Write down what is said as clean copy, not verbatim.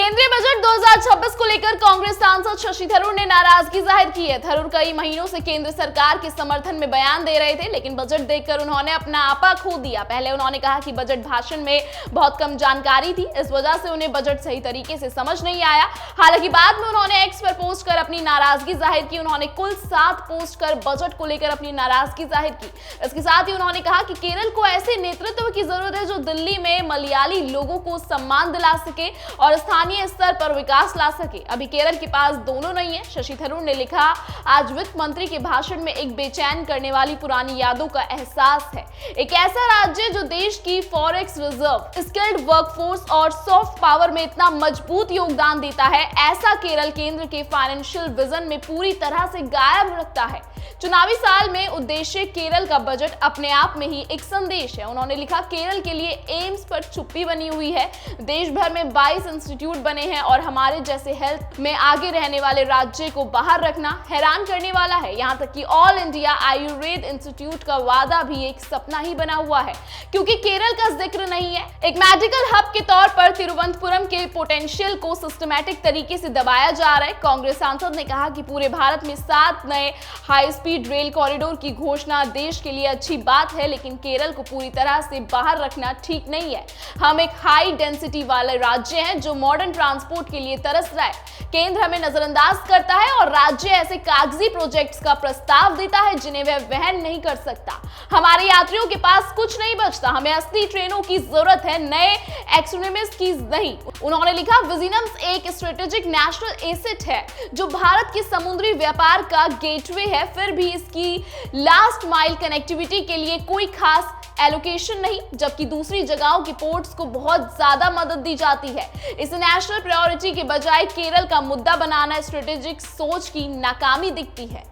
केंद्रीय बजट 2026 को लेकर कांग्रेस सांसद शशि थरूर ने नाराजगी जाहिर की है। थरूर कई महीनों से केंद्र सरकार के समर्थन में बयान दे रहे थे, लेकिन बजट देखकर उन्होंने अपना आपा खो दिया। पहले उन्होंने कहा कि बजट भाषण में बहुत कम जानकारी थी, इस वजह से उन्हें बजट सही तरीके से समझ नहीं आया। हालांकि बाद में उन्होंने एक्स पर पोस्ट कर अपनी नाराजगी जाहिर की। उन्होंने कुल 7 पोस्ट कर बजट को लेकर अपनी नाराजगी जाहिर की। इसके साथ ही उन्होंने कहा कि केरल को ऐसे नेतृत्व की जरूरत है जो दिल्ली में मलयाली लोगों को सम्मान दिला सके और स्थानीय स्तर पर विकास ला सके। अभी केरल के पास दोनों नहीं है। शशि थरूर ने लिखा, आज वित्त मंत्री के भाषण में एक बेचैन करने वाली पुरानी यादों का एहसास है। एक ऐसा राज्य जो देश की फॉरेक्स रिजर्व, स्किल्ड वर्कफोर्स और सॉफ्ट पावर में इतना मजबूत योगदान देता है, ऐसा केरल केंद्र के फाइनेंशियल विजन में पूरी तरह से गायब रखता है। चुनावी साल में उद्देश्य केरल का बजट अपने आप में ही एक संदेश है। उन्होंने लिखा, केरल के लिए एम्स पर चुप्पी बनी हुई है। देश भर में 22 इंस्टीट्यूट बने हैं और हमारे जैसे हेल्थ में आगे रहने वाले राज्य को बाहर रखना हैरान करने वाला है। यहाँ तक कि ऑल इंडिया आयुर्वेद इंस्टीट्यूट का वादा भी एक सपना ही बना हुआ है, क्योंकि केरल का जिक्र नहीं है। एक मेडिकल हब के तौर पर तिरुवनंतपुरम के पोटेंशियल को सिस्टमैटिक तरीके से दबाया जा रहा है। कांग्रेस सांसद ने कहा कि पूरे भारत में 7 नए हाई स्पीड रेल कॉरिडोर की घोषणा देश के लिए अच्छी बात है, लेकिन केरल को पूरी तरह से बाहर रखना ठीक नहीं है। हम एक हाई डेंसिटी वाले राज्य हैं जो मॉडर्न ट्रांसपोर्ट के लिए तरस रहा है। केंद्र हमें नजरअंदाज करता है और राज्य ऐसे कागजी प्रोजेक्ट्स का प्रस्ताव देता है जिन्हें वह वहन नहीं कर सकता। हमारे यात्रियों के पास कुछ नहीं बचता। हमें असली ट्रेनों की जरूरत है, नए एक्सट्रीमिस्ट की नहीं। उन्होंने लिखा, विजिनम्स एक स्ट्रेटेजिक नेशनल एसेट है जो भारत के समुद्री व्यापार का गेटवे है, फिर भी इसकी लास्ट माइल कनेक्टिविटी के लिए कोई खास एलोकेशन नहीं, जबकि दूसरी जगहों की पोर्ट्स को बहुत ज्यादा मदद दी जाती है। इसे नेशनल प्रायोरिटी के बजाय केरल का मुद्दा बनाना स्ट्रेटेजिक सोच की नाकामी दिखती है।